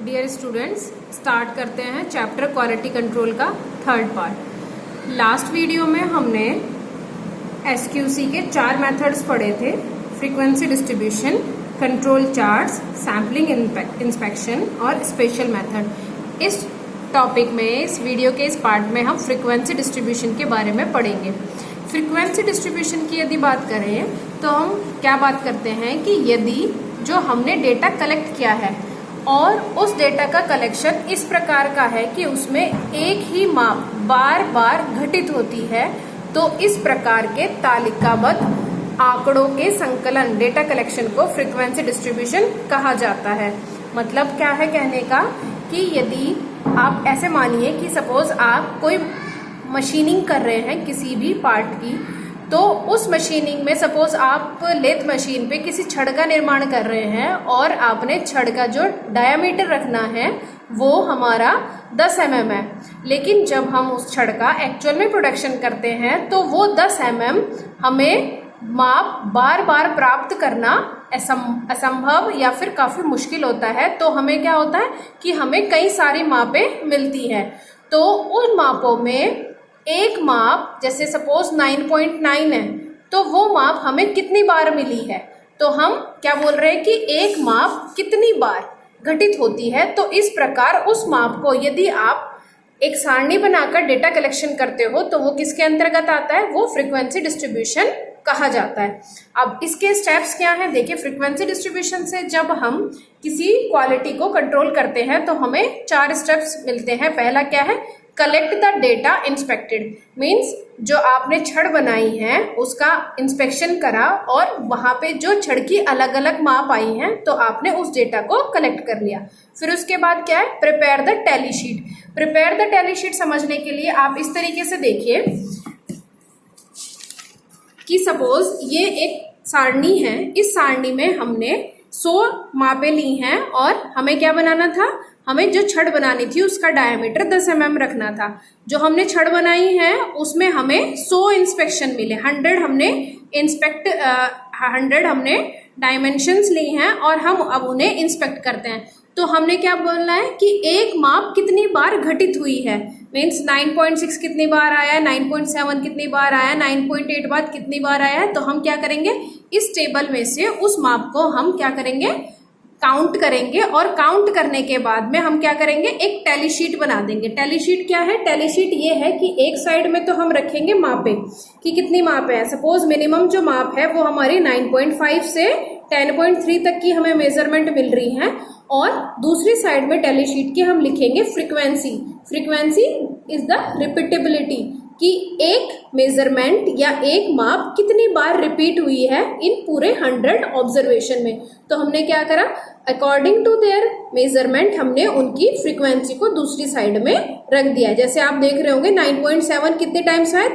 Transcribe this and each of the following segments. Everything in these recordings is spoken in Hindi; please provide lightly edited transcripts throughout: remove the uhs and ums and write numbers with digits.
डियर स्टूडेंट्स, स्टार्ट करते हैं चैप्टर क्वालिटी कंट्रोल का थर्ड पार्ट। लास्ट वीडियो में हमने एसक्यूसी के 4 मेथड्स पढ़े थे। Frequency distribution, control charts, sampling inspection और स्पेशल मेथड। इस टॉपिक में, इस वीडियो के इस पार्ट में हम फ्रीक्वेंसी डिस्ट्रीब्यूशन के बारे में पढ़ेंगे। फ्रीक्वेंसी डिस्ट्रीब्यूशन की यदि बात करें तो हम क्या बात करते हैं कि यदि जो हमने डेटा कलेक्ट किया है और उस डेटा का कलेक्शन इस प्रकार का है कि उसमें एक ही माप बार बार घटित होती है, तो इस प्रकार के तालिकाबद्ध आंकड़ों के संकलन, डेटा कलेक्शन को फ्रीक्वेंसी डिस्ट्रीब्यूशन कहा जाता है। मतलब क्या है कहने का कि यदि आप ऐसे मानिए कि सपोज आप कोई मशीनिंग कर रहे हैं किसी भी पार्ट की, तो उस मशीनिंग में सपोज आप लेथ मशीन पे किसी छड़ का निर्माण कर रहे हैं और आपने छड़ का जो डायामीटर रखना है वो हमारा 10 mm है, लेकिन जब हम उस छड़ का एक्चुअल में प्रोडक्शन करते हैं तो वो 10 mm हमें माप बार बार प्राप्त करना असंभव या फिर काफ़ी मुश्किल होता है। तो हमें क्या होता है कि हमें कई सारी मापें मिलती हैं। तो उन मापों में एक माप जैसे सपोज 9.9 है, तो वो माप हमें कितनी बार मिली है, तो हम क्या बोल रहे हैं कि एक माप कितनी बार घटित होती है। तो इस प्रकार उस माप को यदि आप एक सारणी बनाकर डेटा कलेक्शन करते हो तो वो किसके अंतर्गत आता है, वो फ्रीक्वेंसी डिस्ट्रीब्यूशन कहा जाता है। अब इसके स्टेप्स क्या हैं, देखिए फ्रीक्वेंसी डिस्ट्रीब्यूशन से जब हम किसी क्वालिटी को कंट्रोल करते हैं तो हमें 4 स्टेप्स मिलते हैं। पहला क्या है, collect the data inspected, means जो आपने छड़ बनाई है उसका इंस्पेक्शन करा और वहां पे जो छड़ की अलग अलग माप आई हैं तो आपने उस डेटा को कलेक्ट कर लिया। फिर उसके बाद क्या है, prepare the tally sheet. Prepare the tally sheet समझने के लिए आप इस तरीके से देखिए कि सपोज ये एक सारणी है, इस सारणी में हमने 100 मापें ली हैं और हमें क्या बनाना था, हमें जो छड़ बनानी थी उसका डायमीटर 10 mm रखना था। जो हमने छड़ बनाई है उसमें हमें 100 इंस्पेक्शन मिले, 100 हमने डायमेंशंस ली हैं और हम अब उन्हें इंस्पेक्ट करते हैं। तो हमने क्या बोलना है कि एक माप कितनी बार घटित हुई है, मीन्स 9.6 कितनी बार आया है, 9.7 कितनी बार आया है, 9.8 बार कितनी बार आया है। तो हम क्या करेंगे, इस टेबल में से उस माप को हम क्या करेंगे, काउंट करेंगे और काउंट करने के बाद में हम क्या करेंगे, एक टैली शीट बना देंगे। टैली शीट क्या है, टैली शीट ये है कि एक साइड में तो हम रखेंगे मापें कि कितनी मापें हैं। सपोज मिनिमम जो माप है वो हमारी 9.5 से 10.3 तक की हमें मेजरमेंट मिल रही है और दूसरी साइड में टैली शीट की हम लिखेंगे frequency. Frequency is the repeatability, कि एक मेजरमेंट या एक माप कितनी बार रिपीट हुई है इन पूरे 100 ऑब्जर्वेशन में। तो हमने क्या करा, अकॉर्डिंग टू देयर मेजरमेंट हमने उनकी फ्रीक्वेंसी को दूसरी साइड में रख दिया। जैसे आप देख रहे होंगे 9.7 कितने टाइम्स आया,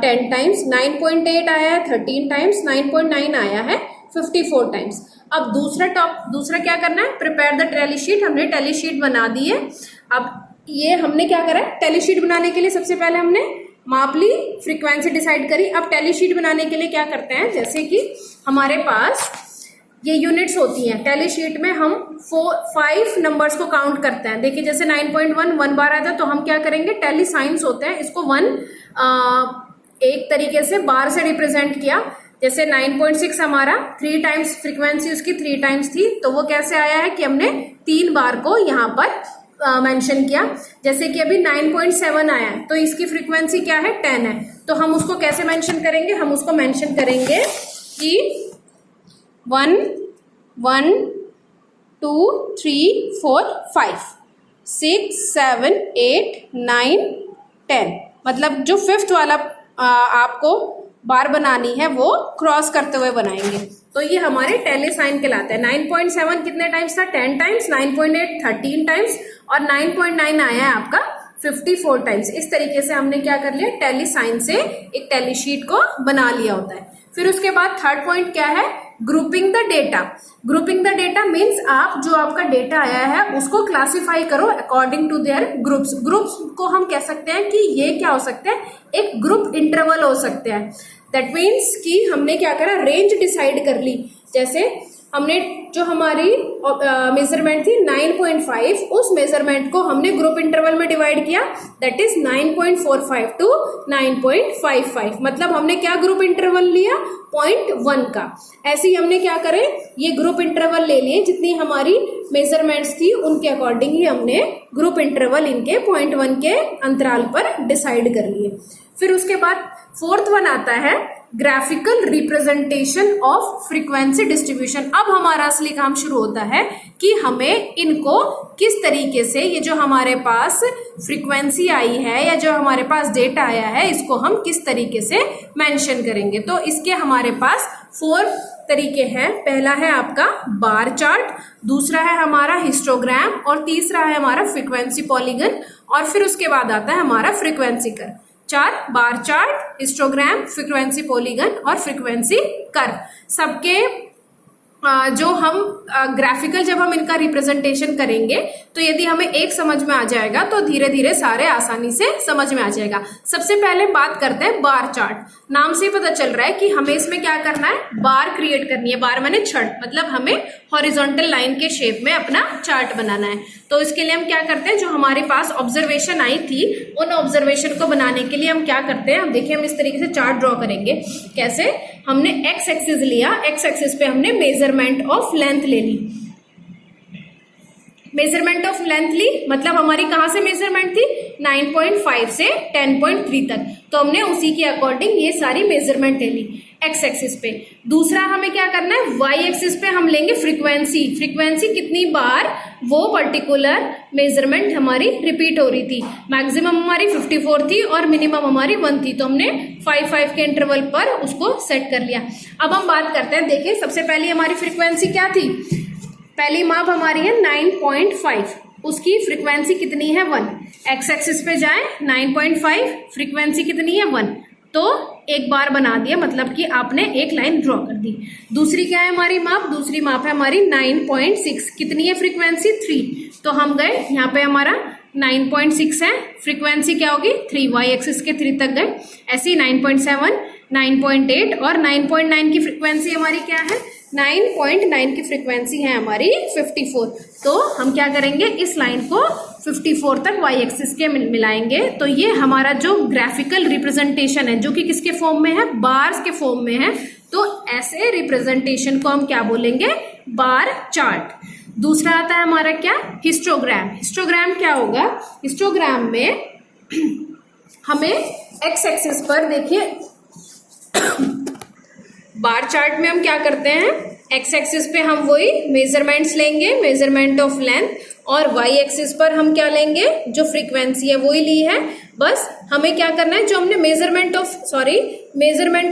10 टाइम्स, 9.8 आया है 13 टाइम्स, 9.9 आया है 54 टाइम्स। अब दूसरा क्या करना है, प्रिपेयर द टैली शीट। हमने टैली शीट बना दी है। अब ये हमने क्या करा, टैली शीट बनाने के लिए सबसे पहले हमने माप ली, फ्रीक्वेंसी डिसाइड करी। अब टैली शीट बनाने के लिए क्या करते हैं, जैसे कि हमारे पास ये यूनिट्स होती हैं, टैली शीट में हम 5 नंबर्स को काउंट करते हैं। देखिए जैसे 9.1 1 बार आया था तो हम क्या करेंगे, टैली साइंस होते हैं, इसको 1 एक तरीके से बार से रिप्रेजेंट किया। जैसे 9.6 हमारा 3 टाइम्स फ्रीक्वेंसी उसकी 3 टाइम्स थी, तो वो कैसे आया है कि हमने 3 बार को यहाँ पर मेंशन किया। जैसे कि अभी 9.7 आया है तो इसकी फ्रीक्वेंसी क्या है, 10 है, तो हम उसको कैसे मेंशन करेंगे, हम उसको मेंशन करेंगे कि 1 1 2 3 4 5 6 7 8 9 10, मतलब जो 5th वाला आपको बार बनानी है वो क्रॉस करते हुए बनाएंगे। तो ये हमारे टैली साइन कहलाता है। 9.7 कितने टाइम्स था, 10 टाइम्स, 9.8 13 टाइम्स और 9.9 आया है आपका 54 टाइम्स। इस तरीके से हमने क्या कर लिया, टैली साइन से एक टैली शीट को बना लिया होता है। फिर उसके बाद थर्ड पॉइंट क्या है, grouping the data. Grouping the data means आप जो आपका डेटा आया है उसको क्लासिफाई करो according to their groups. Groups को हम कह सकते हैं कि ये क्या हो सकते हैं, एक ग्रुप इंटरवल हो सकते हैं। दैट मीन्स कि हमने क्या करा, रेंज डिसाइड कर ली। जैसे हमने जो हमारी मेजरमेंट थी 9.5, उस मेजरमेंट को हमने ग्रुप इंटरवल में डिवाइड किया, दैट इज 9.45 टू 9.55। मतलब हमने क्या ग्रुप इंटरवल लिया, 0.1 का। ऐसे ही हमने क्या करें, ये ग्रुप इंटरवल ले लिए, जितनी हमारी मेजरमेंट्स थी उनके अकॉर्डिंग ही हमने ग्रुप इंटरवल इनके 0.1 के अंतराल पर डिसाइड कर लिए। फिर उसके बाद फोर्थ वन आता है graphical representation of frequency distribution. अब हमारा असली काम शुरू होता है कि हमें इनको किस तरीके से, ये जो हमारे पास फ्रीक्वेंसी आई है या जो हमारे पास डेटा आया है, इसको हम किस तरीके से मेंशन करेंगे। तो इसके हमारे पास 4 तरीके हैं। पहला है आपका बार चार्ट, दूसरा है हमारा हिस्टोग्राम, और तीसरा है हमारा फ्रीक्वेंसी पॉलीगन, और फिर उसके बाद आता है हमारा frequency curve. 4 bar chart, histogram, frequency polygon और फ्रीक्वेंसी कर्व। सबके जो हम ग्राफिकल जब हम इनका रिप्रेजेंटेशन करेंगे तो यदि हमें एक समझ में आ जाएगा तो धीरे धीरे सारे आसानी से समझ में आ जाएगा। सबसे पहले बात करते हैं बार चार्ट। नाम से ही पता चल रहा है कि हमें इसमें क्या करना है, बार क्रिएट करनी है। बार माने छड़, मतलब हमें हॉरिजॉन्टल लाइन के शेप में अपना चार्ट बनाना है। तो इसके लिए हम क्या करते हैं, जो हमारे पास ऑब्जर्वेशन आई थी उन ऑब्जर्वेशन को बनाने के लिए हम क्या करते हैं, हम देखिए हम इस तरीके से चार्ट ड्रॉ करेंगे। कैसे, हमने एक्स एक्सिस लिया, एक्स एक्सिस पे हमने मेजरमेंट ऑफ लेंथ ले ली। मेजरमेंट ऑफ लेंथ ली मतलब हमारी कहाँ से मेजरमेंट थी, 9.5 से 10.3 तक। तो हमने उसी के अकॉर्डिंग ये सारी मेजरमेंट ले ली एक्स एक्सिस पे। दूसरा हमें क्या करना है, वाई एक्सिस पे हम लेंगे फ्रीक्वेंसी। फ्रीक्वेंसी कितनी बार वो पर्टिकुलर मेजरमेंट हमारी रिपीट हो रही थी। मैक्सिमम हमारी 54 थी और मिनिमम हमारी 1 थी, तो हमने 5 के इंटरवल पर उसको सेट कर लिया। अब हम बात करते हैं, देखिए सबसे पहली हमारी फ्रीक्वेंसी क्या थी, पहली माप हमारी है 9.5, उसकी फ्रीक्वेंसी कितनी है 1। एक्स एक्सिस पे जाए 9.5, फ्रीक्वेंसी कितनी है 1, तो एक बार बना दिया, मतलब कि आपने एक लाइन ड्रॉ कर दी। दूसरी क्या है हमारी माप, दूसरी माप है हमारी 9.6, कितनी है फ्रीक्वेंसी 3, तो हम गए यहाँ पे हमारा 9.6 है, फ्रीक्वेंसी क्या होगी 3, वाई एक्सिस के 3 तक गए। ऐसे ही 9.7, 9.8 और 9.9 की फ्रीक्वेंसी हमारी क्या है, 9.9 की फ्रीक्वेंसी है हमारी 54। तो हम क्या करेंगे, इस लाइन को 54 तक वाई एक्सिस के मिलाएंगे। तो ये हमारा जो ग्राफिकल रिप्रेजेंटेशन है, जो कि किसके फॉर्म में है, बार्स के फॉर्म में है। तो ऐसे रिप्रेजेंटेशन को हम क्या बोलेंगे, बार चार्ट। दूसरा आता है हमारा क्या, हिस्टोग्राम। हिस्टोग्राम क्या होगा, हिस्टोग्राम में हमें एक्स एक्सिस पर देखिए बार चार्ट में हम क्या करते हैं, एक्स एक्सिस पे हम वही मेजरमेंट्स लेंगे, मेजरमेंट ऑफ लेंथ, और वाई एक्सिस पर हम क्या लेंगे, जो फ्रीक्वेंसी है वही ली है। बस हमें क्या करना है, जो हमने मेजरमेंट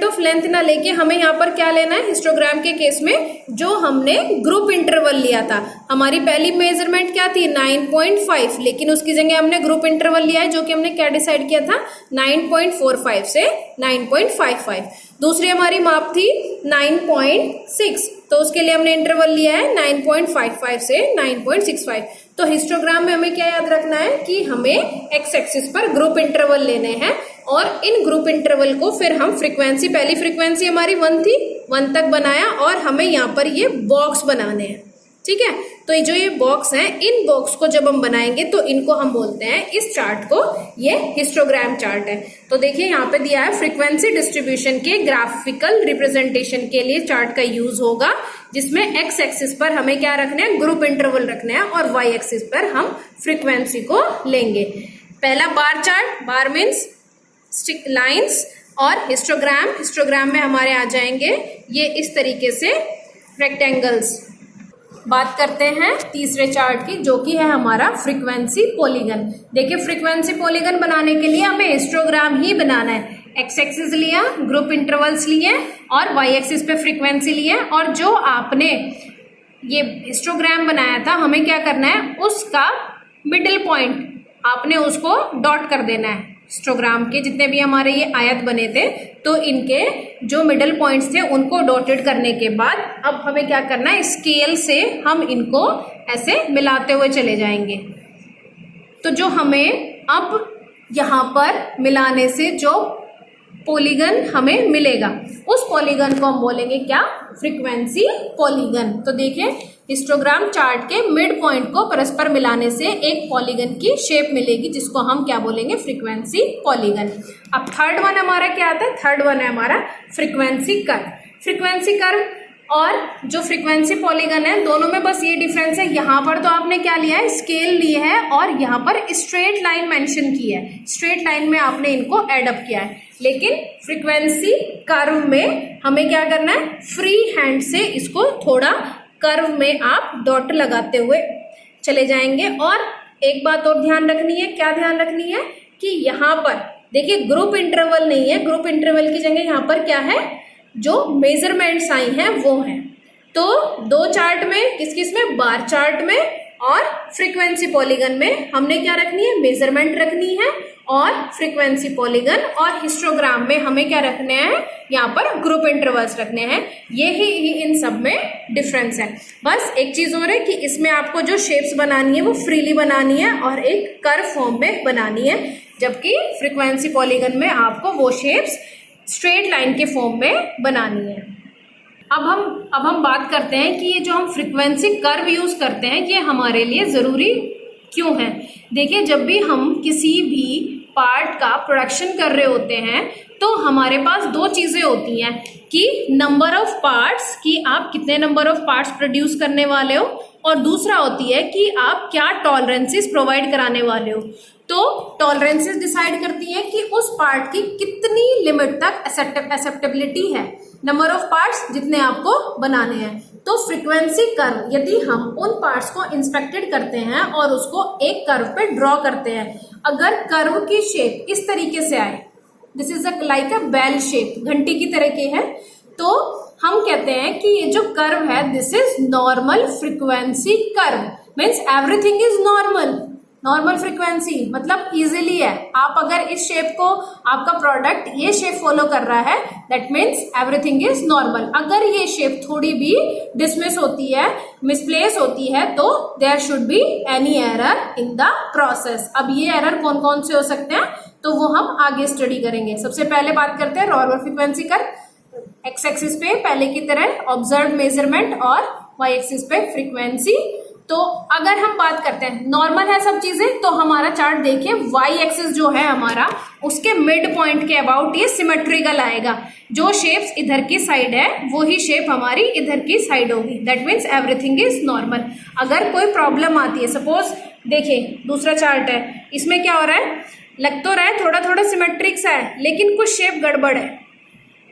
ऑफ लेंथ ना लेके हमें यहाँ पर क्या लेना है, हिस्टोग्राम के केस में जो हमने ग्रुप इंटरवल लिया था। हमारी पहली मेजरमेंट क्या थी 9.5, लेकिन उसकी जगह हमने ग्रुप इंटरवल लिया है, जो कि हमने क्या डिसाइड किया था 9.45 से 9.55। दूसरी हमारी माप थी 9.6, तो उसके लिए हमने इंटरवल लिया है 9.55 से 9.65। तो हिस्टोग्राम में हमें क्या याद रखना है कि हमें एक्स एक्सिस पर ग्रुप इंटरवल लेने हैं, और इन ग्रुप इंटरवल को फिर हम फ्रीक्वेंसी, पहली फ्रीक्वेंसी हमारी 1 थी, 1 तक बनाया, और हमें यहाँ पर ये बॉक्स बनाने हैं। ठीक है, तो जो ये बॉक्स हैं, इन बॉक्स को जब हम बनाएंगे तो इनको हम बोलते हैं, इस चार्ट को, ये हिस्टोग्राम चार्ट है। तो देखिए यहाँ पे दिया है फ्रीक्वेंसी डिस्ट्रीब्यूशन के ग्राफिकल रिप्रेजेंटेशन के लिए चार्ट का यूज होगा, जिसमें एक्स एक्सिस पर हमें क्या रखना है, ग्रुप इंटरवल रखना है, और वाई एक्सिस पर हम फ्रीक्वेंसी को लेंगे। पहला बार चार्ट, बार मीन्स लाइन्स, और हिस्टोग्राम में हमारे आ जाएंगे ये इस तरीके से रेक्टेंगल्स। बात करते हैं तीसरे चार्ट की, जो कि है हमारा फ्रीक्वेंसी पॉलीगन। देखिए फ्रीक्वेंसी पॉलीगन बनाने के लिए हमें हिस्टोग्राम ही बनाना है। एक्स एक्सिस लिया, ग्रुप इंटरवल्स लिए, और वाई एक्सिस पे फ्रीक्वेंसी लिए, और जो आपने ये हिस्टोग्राम बनाया था हमें क्या करना है, उसका मिडिल पॉइंट आपने उसको डॉट कर देना है। हिस्टोग्राम के जितने भी हमारे ये आयत बने थे, तो इनके जो मिडल पॉइंट्स थे उनको डॉटेड करने के बाद अब हमें क्या करना है, स्केल से हम इनको ऐसे मिलाते हुए चले जाएंगे। तो जो हमें अब यहाँ पर मिलाने से जो पॉलीगन हमें मिलेगा। उस पॉलीगन को हम बोलेंगे क्या? Frequency polygon. तो देखें, हिस्टोग्राम चार्ट के मिड पॉइंट को परस्पर मिलाने से एक पॉलीगन की शेप मिलेगी, जिसको हम क्या बोलेंगे? Frequency polygon. अब थर्ड वन हमारा क्या आता है? थर्ड वन है हमारा फ्रीक्वेंसी कर्व। फ्रीक्वेंसी कर्व और जो फ्रीक्वेंसी पॉलीगन है, दोनों में बस ये डिफरेंस है, यहाँ पर तो आपने क्या लिया है? स्केल ली है, और यहाँ पर स्ट्रेट लाइन मेंशन की है। स्ट्रेट लाइन में आपने इनको एडअप किया है। लेकिन फ्रीक्वेंसी कर्व में हमें क्या करना है? फ्री हैंड से इसको थोड़ा कर्व में आप डॉट लगाते हुए चले जाएंगे। और एक बात और ध्यान रखनी है। क्या ध्यान रखनी है? कि यहाँ पर देखिए, ग्रुप इंटरवल नहीं है। ग्रुप इंटरवल की जगह यहाँ पर क्या है? जो मेजरमेंट्स आई हैं वो हैं। तो दो चार्ट में, किस किस में? बार चार्ट में और फ्रीक्वेंसी पॉलीगन में हमने क्या रखनी है? मेजरमेंट रखनी है। और फ्रीक्वेंसी पॉलीगन और हिस्टोग्राम में हमें क्या रखने हैं? यहाँ पर ग्रुप इंटरवल्स रखने हैं। ये ही इन सब में डिफरेंस है। बस एक चीज़ और है कि इसमें आपको जो शेप्स बनानी है वो फ्रीली बनानी है और एक कर्व फॉर्म में बनानी है, जबकि फ्रीक्वेंसी पॉलीगन में आपको वो शेप्स स्ट्रेट लाइन के फॉर्म में बनानी है। अब हम बात करते हैं कि ये जो हम फ्रीक्वेंसी कर्व यूज़ करते हैं, ये हमारे लिए ज़रूरी क्यों है। देखिए, जब भी हम किसी भी पार्ट का प्रोडक्शन कर रहे होते हैं तो हमारे पास दो चीज़ें होती हैं कि नंबर ऑफ पार्ट्स, कि आप कितने नंबर ऑफ पार्ट्स प्रोड्यूस करने वाले हो, और दूसरा होती है कि आप क्या टॉलरेंसेस प्रोवाइड कराने वाले हो। तो टॉलरेंसेस डिसाइड करती हैं कि उस पार्ट की कितनी लिमिट तक एक्सेप्टेबिलिटी है, नंबर ऑफ पार्ट्स जितने आपको बनाने हैं। तो फ्रीक्वेंसी कर्व, यदि हम उन पार्ट्स को इंस्पेक्टेड करते हैं और उसको एक कर्व पे ड्रॉ करते हैं, अगर कर्व की शेप इस तरीके से आए, this is like a bell shape, घंटी की तरह की है, तो हम कहते हैं कि ये जो कर्व है, this is normal frequency curve. Means everything is normal. Normal frequency मतलब इजीली है। आप अगर इस शेप को, आपका प्रोडक्ट ये शेप फॉलो कर रहा है, that means everything is normal. अगर ये शेप थोड़ी भी डिसमिस होती है, मिसप्लेस होती है, तो there should be any error in the process. अब ये एरर कौन कौन से हो सकते हैं, तो वो हम आगे स्टडी करेंगे। सबसे पहले बात करते हैं normal frequency curve. X axis पे पहले की तरह ऑब्जर्व मेजरमेंट और वाई एक्सिस पे फ्रीक्वेंसी। तो अगर हम बात करते हैं, नॉर्मल है सब चीजें, तो हमारा चार्ट देखिए, वाई एक्सिस जो है हमारा, उसके मिड पॉइंट के अबाउट ये सिमेट्रिकल आएगा। जो शेप्स इधर की साइड है वही शेप हमारी इधर की साइड होगी। That means everything is normal. अगर कोई प्रॉब्लम आती है, सपोज देखिए दूसरा चार्ट है, इसमें क्या हो रहा है? लग तो रहा है थोड़ा थोड़ा सिमेट्रिक सा है, लेकिन कुछ शेप गड़बड़ है।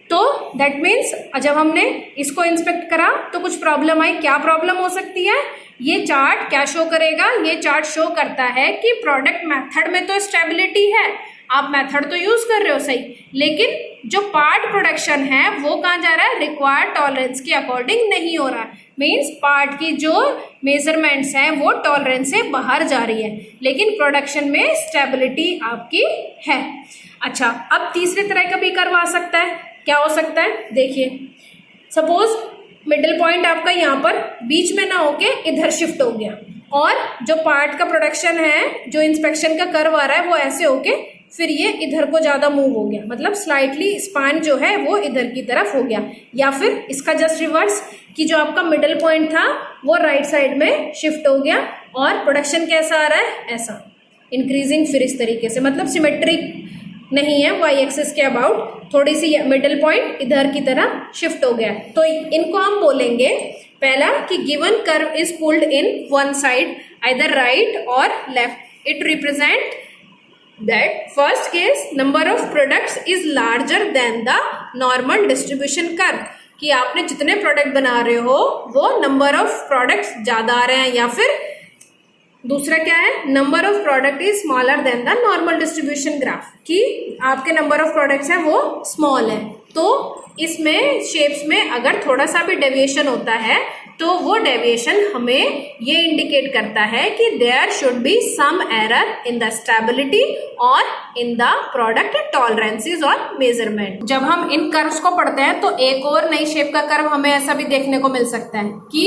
तो दैट मीन्स जब हमने इसको इंस्पेक्ट करा तो कुछ प्रॉब्लम आई। क्या प्रॉब्लम हो सकती है? ये चार्ट क्या शो करेगा? ये चार्ट शो करता है कि प्रोडक्ट मेथड में तो स्टेबिलिटी है, आप मेथड तो यूज कर रहे हो सही, लेकिन जो पार्ट प्रोडक्शन है वो कहाँ जा रहा है? रिक्वायर्ड टॉलरेंस के अकॉर्डिंग नहीं हो रहा है। मीन्स पार्ट की जो मेजरमेंट्स हैं वो टॉलरेंस से बाहर जा रही है, लेकिन प्रोडक्शन में स्टेबिलिटी आपकी है। अच्छा, अब तीसरे तरह का भी कर्व आ सकता है। क्या हो सकता है? देखिए, सपोज मिडिल पॉइंट आपका यहाँ पर बीच में ना होके इधर शिफ्ट हो गया, और जो पार्ट का प्रोडक्शन है, जो इंस्पेक्शन का कर्व आ रहा है, वो ऐसे होके फिर ये इधर को ज़्यादा मूव हो गया, मतलब स्लाइटली स्पान जो है वो इधर की तरफ हो गया। या फिर इसका जस्ट रिवर्स, कि जो आपका मिडिल पॉइंट था वो राइट साइड में शिफ्ट हो गया, और प्रोडक्शन कैसा आ रहा है? ऐसा इंक्रीजिंग, फिर इस तरीके से, मतलब सिमेट्रिक नहीं है। वाई एक्सिस के अबाउट थोड़ी सी मिडिल पॉइंट इधर की तरह शिफ्ट हो गया। तो इनको हम बोलेंगे, पहला कि given curve is pulled in one side, either right और left. It represent that first case number of products is larger than the normal distribution curve, कि आपने जितने प्रोडक्ट बना रहे हो वो नंबर ऑफ प्रोडक्ट्स ज़्यादा आ रहे हैं। या फिर दूसरा क्या है? Number of product is smaller than the normal distribution graph, कि आपके नंबर ऑफ प्रोडक्ट्स हैं वो स्मॉल है। तो इसमें शेप्स में अगर थोड़ा सा भी डेविएशन होता है तो वो डेविएशन हमें ये इंडिकेट करता है कि there should be some error in the stability और इन द प्रोडक्ट टॉलरेंसेस और मेजरमेंट। जब हम इन कर्व्स को पढ़ते हैं तो एक और नई शेप का कर्व हमें ऐसा भी देखने को मिल सकता है कि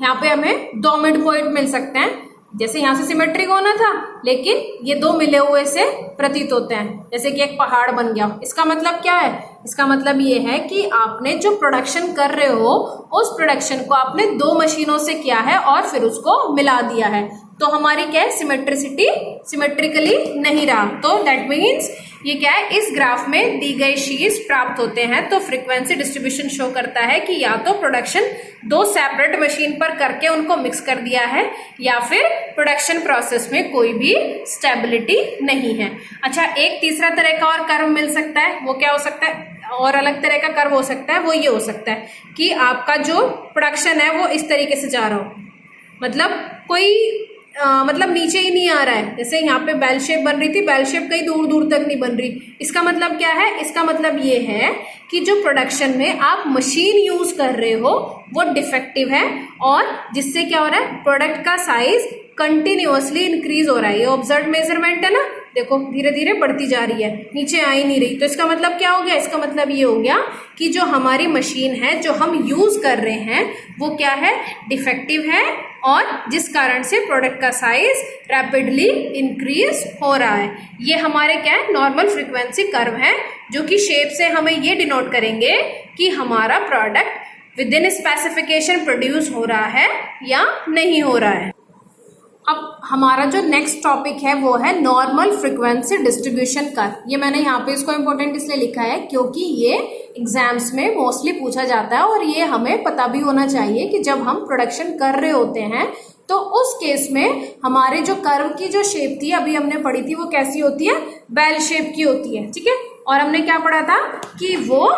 यहाँ पे हमें दो मिड पॉइंट मिल सकते हैं। जैसे यहाँ से सिमेट्रिक होना था, लेकिन ये दो मिले हुए से प्रतीत होते हैं, जैसे कि एक पहाड़ बन गया। इसका मतलब क्या है? इसका मतलब ये है कि आपने जो प्रोडक्शन कर रहे हो उस प्रोडक्शन को आपने दो मशीनों से किया है और फिर उसको मिला दिया है, तो हमारी क्या है? सिमेट्रिसिटी सिमेट्रिकली नहीं रहा। तो दैट मीन्स ये क्या है? इस ग्राफ में दी गई शीट्स प्राप्त होते हैं तो फ्रीक्वेंसी डिस्ट्रीब्यूशन शो करता है कि या तो प्रोडक्शन दो सेपरेट मशीन पर करके उनको मिक्स कर दिया है या फिर प्रोडक्शन प्रोसेस में कोई भी स्टेबिलिटी नहीं है। अच्छा, एक तीसरा तरह का और कर्व मिल सकता है, वो क्या हो सकता है? और अलग तरह का कर्व हो सकता है, वो ये हो सकता है कि आपका जो प्रोडक्शन है वो इस तरीके से जा रहा हो, मतलब कोई मतलब नीचे ही नहीं आ रहा है। जैसे यहाँ पे बेल शेप बन रही थी, बेल शेप कहीं दूर दूर तक नहीं बन रही। इसका मतलब क्या है? इसका मतलब ये है कि जो प्रोडक्शन में आप मशीन यूज कर रहे हो वो डिफेक्टिव है और जिससे क्या हो रहा है? प्रोडक्ट का साइज कंटिन्यूअसली इंक्रीज हो रहा है। ये ऑब्जर्व मेजरमेंट है ना, देखो धीरे धीरे बढ़ती जा रही है, नीचे आ ही नहीं रही। तो इसका मतलब क्या हो गया? इसका मतलब ये हो गया कि जो हमारी मशीन है जो हम यूज कर रहे हैं वो क्या है? डिफेक्टिव है और जिस कारण से प्रोडक्ट का साइज रैपिडली इंक्रीज हो रहा है। ये हमारे क्या है? नॉर्मल फ्रीक्वेंसी कर्व है, जो कि शेप से हमें ये डिनोट करेंगे कि हमारा product with in specification produce हो रहा है या नहीं हो रहा है। अब हमारा जो नेक्स्ट टॉपिक है वो है नॉर्मल फ्रीक्वेंसी डिस्ट्रीब्यूशन कर्व। ये मैंने यहाँ पे इसको इम्पोर्टेंट इसलिए लिखा है क्योंकि ये एग्जाम्स में मोस्टली पूछा जाता है और ये हमें पता भी होना चाहिए कि जब हम प्रोडक्शन कर रहे होते हैं तो उस केस में हमारे जो कर्व की जो शेप थी अभी हमने पढ़ी थी वो कैसी होती है? बेल शेप की होती है, ठीक है। और हमने क्या पढ़ा था कि वो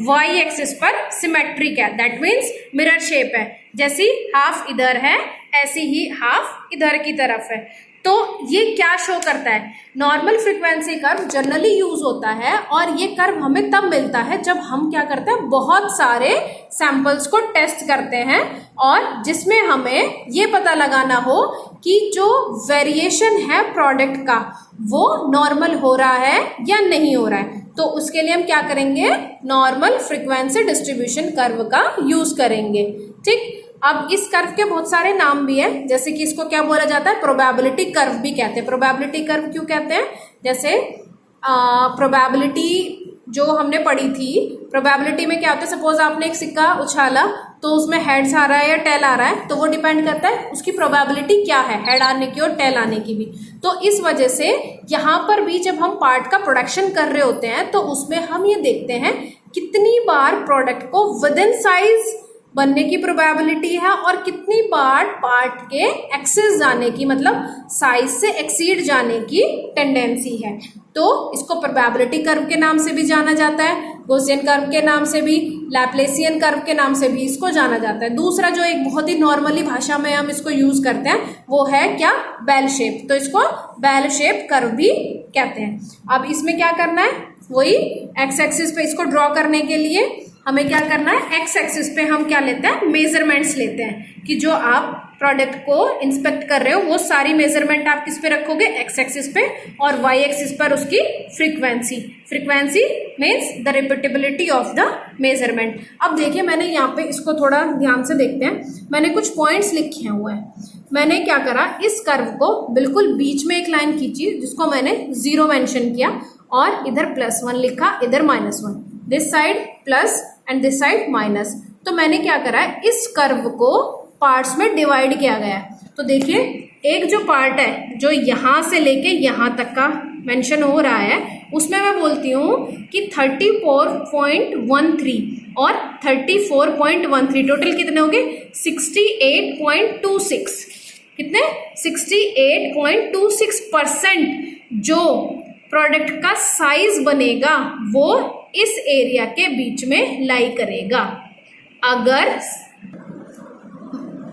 वाई एक्सिस पर सिमेट्रिक है, दैट मीन्स मिरर शेप है। जैसी हाफ इधर है ऐसी ही हाफ इधर की तरफ है। तो ये क्या शो करता है? Normal frequency curve generally use होता है और ये कर्व हमें तब मिलता है जब हम क्या करते हैं? बहुत सारे सैंपल्स को टेस्ट करते हैं और जिसमें हमें ये पता लगाना हो कि जो वेरिएशन है प्रोडक्ट का वो नॉर्मल हो रहा है या नहीं हो रहा है। तो उसके लिए हम क्या करेंगे? नॉर्मल फ्रीक्वेंसी डिस्ट्रीब्यूशन कर्व का यूज करेंगे, ठीक। अब इस कर्व के बहुत सारे नाम भी हैं, जैसे कि इसको क्या बोला जाता है? प्रोबेबिलिटी कर्व भी कहते हैं। प्रोबेबिलिटी कर्व क्यों कहते हैं? जैसे प्रोबेबिलिटी जो हमने पढ़ी थी, प्रोबेबिलिटी में क्या होता है? सपोज आपने एक सिक्का उछाला तो उसमें हेड्स आ रहा है या टेल आ रहा है, तो वो डिपेंड करता है उसकी प्रोबेबिलिटी क्या है, हेड आने की और टेल आने की भी। तो इस वजह से यहाँ पर भी जब हम पार्ट का प्रोडक्शन कर रहे होते हैं तो उसमें हम ये देखते हैं कितनी बार प्रोडक्ट को विद इन साइज बनने की प्रोबेबिलिटी है और कितनी बार पार्ट के एक्सेस जाने की, मतलब साइज से एक्सीड जाने की टेंडेंसी है। तो इसको प्रोबेबिलिटी कर्व के नाम से भी जाना जाता है, गॉसियन कर्व के नाम से भी, लैप्लेसियन कर्व के नाम से भी इसको जाना जाता है। दूसरा जो एक बहुत ही नॉर्मली भाषा में हम इसको यूज करते हैं वो है क्या? Bell shape. तो इसको बेल शेप कर्व भी कहते हैं। अब इसमें क्या करना है? वही एक्स एक्सिस पे इसको ड्रॉ करने के लिए हमें क्या करना है? एक्स एक्सिस पे हम क्या लेते हैं? मेजरमेंट्स लेते हैं कि जो आप प्रोडक्ट को इंस्पेक्ट कर रहे हो वो सारी मेजरमेंट आप किस पे रखोगे? एक्स एक्सिस पे, और वाई एक्सिस पर उसकी frequency. Frequency means the repeatability of the measurement. अब देखिए मैंने यहाँ पे इसको थोड़ा ध्यान से देखते हैं, मैंने कुछ पॉइंट्स लिखे हुए हैं। मैंने क्या करा? इस कर्व को बिल्कुल बीच में एक लाइन खींची जिसको मैंने 0 मेंशन किया और इधर +1 लिखा, इधर -1, this side plus and this side minus. तो मैंने क्या करा है? इस कर्व को पार्ट्स में डिवाइड किया गया है। तो देखिए एक जो पार्ट है जो यहाँ से लेके यहाँ तक का मेंशन हो रहा है उसमें मैं बोलती हूँ कि 34.13 और 34.13 टोटल कितने हो गए? 68.26। कितने? 68.26% जो प्रोडक्ट का साइज बनेगा वो इस एरिया के बीच में लाई करेगा।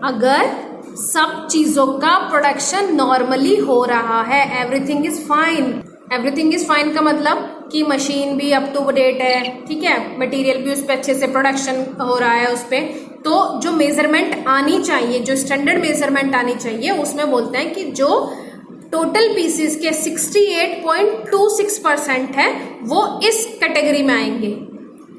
अगर सब चीज़ों का प्रोडक्शन नॉर्मली हो रहा है, everything is fine. Everything is fine का मतलब कि मशीन भी अप टू डेट है, ठीक है, मटेरियल भी उस पर अच्छे से प्रोडक्शन हो रहा है उस पर, तो जो मेजरमेंट आनी चाहिए, जो स्टैंडर्ड मेजरमेंट आनी चाहिए उसमें बोलते हैं कि जो टोटल पीसीस के 68.26% है वो इस कैटेगरी में आएंगे,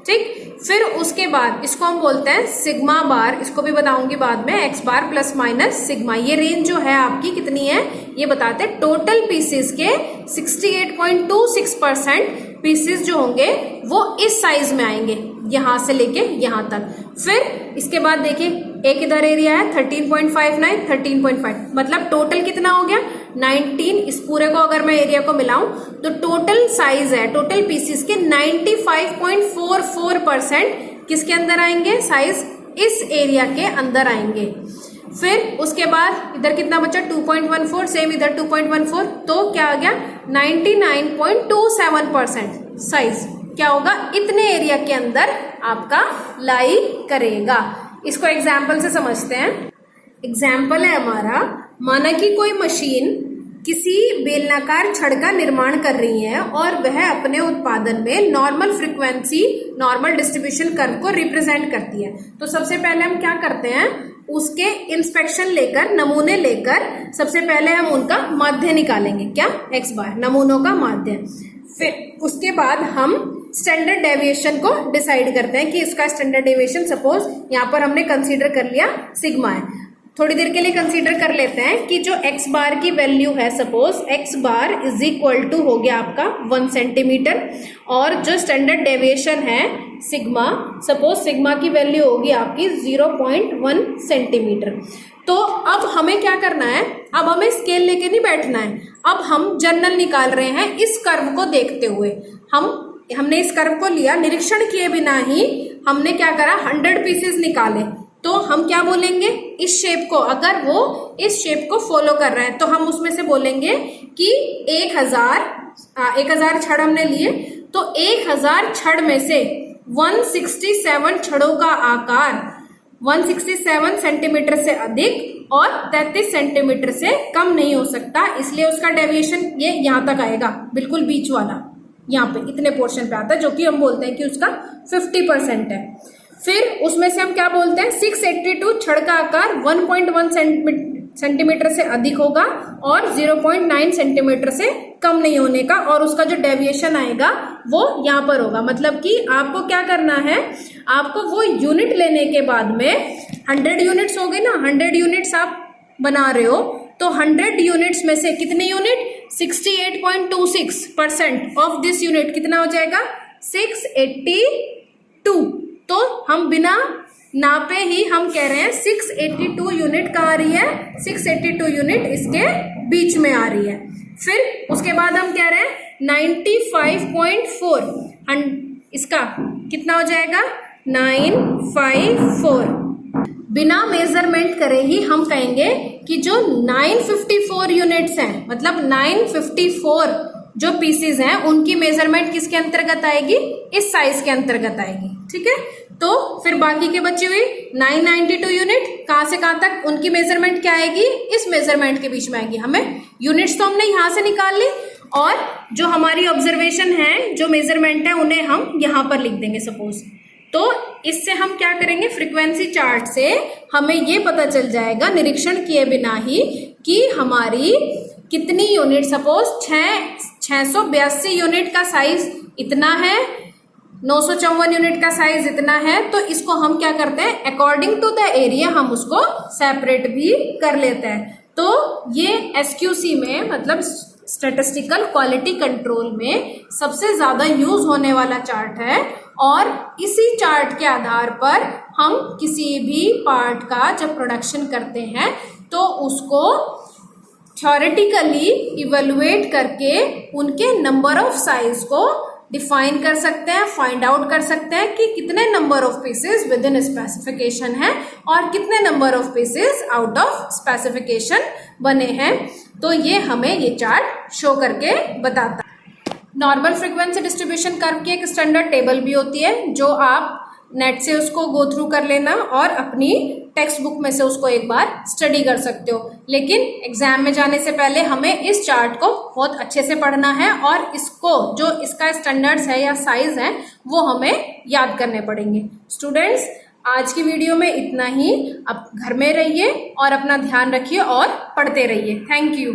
ठीक। फिर उसके बाद इसको हम बोलते हैं सिग्मा बार, इसको भी बताऊंगी बाद में, एक्स बार प्लस माइनस सिग्मा। ये रेंज जो है आपकी कितनी है ये बताते हैं। टोटल पीसेस के 68.26% पीसेस जो होंगे वो इस साइज में आएंगे, यहां से लेके यहां तक। फिर इसके बाद देखिए एक इधर एरिया है 13.59, 13.5, मतलब टोटल कितना हो गया 19। इस पूरे को अगर मैं एरिया को मिलाऊं तो टोटल साइज है, टोटल पीसेस के 95.44% किसके अंदर आएंगे, साइज इस एरिया के अंदर आएंगे। फिर उसके बाद इधर कितना बचा 2.14, सेम इधर 2.14, तो क्या आ गया 99.27% साइज क्या होगा इतने एरिया के अंदर आपका लाई करेगा। इसको एग्जाम्पल से समझते हैं। एग्जाम्पल है हमारा, माना कि कोई मशीन किसी बेलनाकार छड़ का निर्माण कर रही है और वह अपने उत्पादन में normal frequency, normal distribution curve को रिप्रेजेंट करती है। तो सबसे पहले हम क्या करते हैं, उसके इंस्पेक्शन लेकर, नमूने लेकर सबसे पहले हम उनका माध्य निकालेंगे, क्या एक्स बार, नमूनों का माध्य। फिर उसके बाद हम स्टैंडर्ड डेविएशन को डिसाइड करते हैं कि इसका स्टैंडर्ड डेविएशन सपोज यहाँ पर हमने कंसीडर कर लिया सिग्मा है। थोड़ी देर के लिए कंसीडर कर लेते हैं कि जो एक्स बार की वैल्यू है, suppose x bar is equal to हो गया आपका 1 सेंटीमीटर, और जो स्टैंडर्ड डेविएशन है सिग्मा, सपोज सिग्मा की वैल्यू होगी आपकी 0.1 सेंटीमीटर। तो अब हमें क्या करना है, अब हमें स्केल लेके नहीं बैठना है, अब हम जनरल निकाल रहे हैं इस कर्व को देखते हुए। हमने इस कर्व को लिया, निरीक्षण किए बिना ही हमने क्या करा 100 पीसेस निकाले। तो हम क्या बोलेंगे, इस शेप को, अगर वो इस शेप को फॉलो कर रहा है तो हम उसमें से बोलेंगे कि 1000 छड़ हमने लिए, तो 1000 छड़ में से 167 छड़ों का आकार 167 सेंटीमीटर से अधिक और 33 सेंटीमीटर से कम नहीं हो सकता, इसलिए उसका डेविएशन ये यहाँ तक आएगा, बिल्कुल बीच वाला, यहाँ पे इतने पोर्शन पे आता है, जो कि हम बोलते हैं कि उसका 50% है। फिर उसमें से हम क्या बोलते हैं 682 छड़ का आकार 1.1 सेंटीमीटर से अधिक होगा और 0.9 सेंटीमीटर से कम नहीं होने का, और उसका जो डेविएशन आएगा वो यहाँ पर होगा। मतलब कि आपको क्या करना है, आपको वो यूनिट लेने के बाद में 100 यूनिट्स हो गए ना, 100 यूनिट्स आप बना रहे हो, तो 100 यूनिट्स में से कितने यूनिट 68.26% ऑफ दिस यूनिट कितना हो जाएगा 682। तो हम बिना नापे ही हम कह रहे हैं 682 यूनिट कहाँ आ रही है, 682 यूनिट इसके बीच में आ रही है। फिर उसके बाद हम कह रहे हैं 95.4, इसका कितना हो जाएगा 954। बिना मेजरमेंट करे ही हम कहेंगे कि जो 954 यूनिट्स हैं, मतलब 954 जो पीसेस हैं उनकी मेजरमेंट किसके अंतर्गत आएगी, इस साइज के अंतर्गत आएगी। ठीक है, तो फिर बाकी के बचे हुए 992 यूनिट कहां से कहां तक उनकी मेजरमेंट क्या आएगी, इस मेजरमेंट के बीच में आएगी। हमें यूनिट्स तो हमने यहां से निकाल ली, और जो हमारी ऑब्जर्वेशन है, जो मेजरमेंट है, उन्हें हम यहां पर लिख देंगे सपोज। तो इससे हम क्या करेंगे, फ्रीक्वेंसी चार्ट से हमें ये पता चल जाएगा निरीक्षण किए बिना ही कि हमारी कितनी यूनिट, सपोज 682 यूनिट का साइज इतना है, 954 यूनिट का साइज इतना है, तो इसको हम क्या करते हैं अकॉर्डिंग टू द एरिया हम उसको सेपरेट भी कर लेते हैं। तो ये एसक्यूसी में, मतलब स्टैटिस्टिकल क्वालिटी कंट्रोल में सबसे ज्यादा यूज होने वाला चार्ट है, और इसी चार्ट के आधार पर हम किसी भी पार्ट का जब प्रोडक्शन करते हैं तो उसको थ्योरेटिकली इवेलुएट करके उनके नंबर ऑफ साइज को डिफाइन कर सकते हैं, फाइंड आउट कर सकते हैं कि कितने number of pieces with in specification है और कितने number of pieces out of specification बने हैं। तो ये हमें ये चार्ट शो करके बताता है। नॉर्मल फ्रीक्वेंसी डिस्ट्रीब्यूशन कर्व की एक स्टैंडर्ड टेबल भी होती है, जो आप नेट से उसको गो थ्रू कर लेना और अपनी टेक्स्ट बुक में से उसको एक बार स्टडी कर सकते हो। लेकिन एग्जाम में जाने से पहले हमें इस चार्ट को बहुत अच्छे से पढ़ना है, और इसको जो इसका स्टैंडर्ड्स है या साइज है वो हमें याद करने पड़ेंगे। स्टूडेंट्स, आज की वीडियो में इतना ही। अब घर में रहिए और अपना ध्यान रखिए और पढ़ते रहिए। Thank you.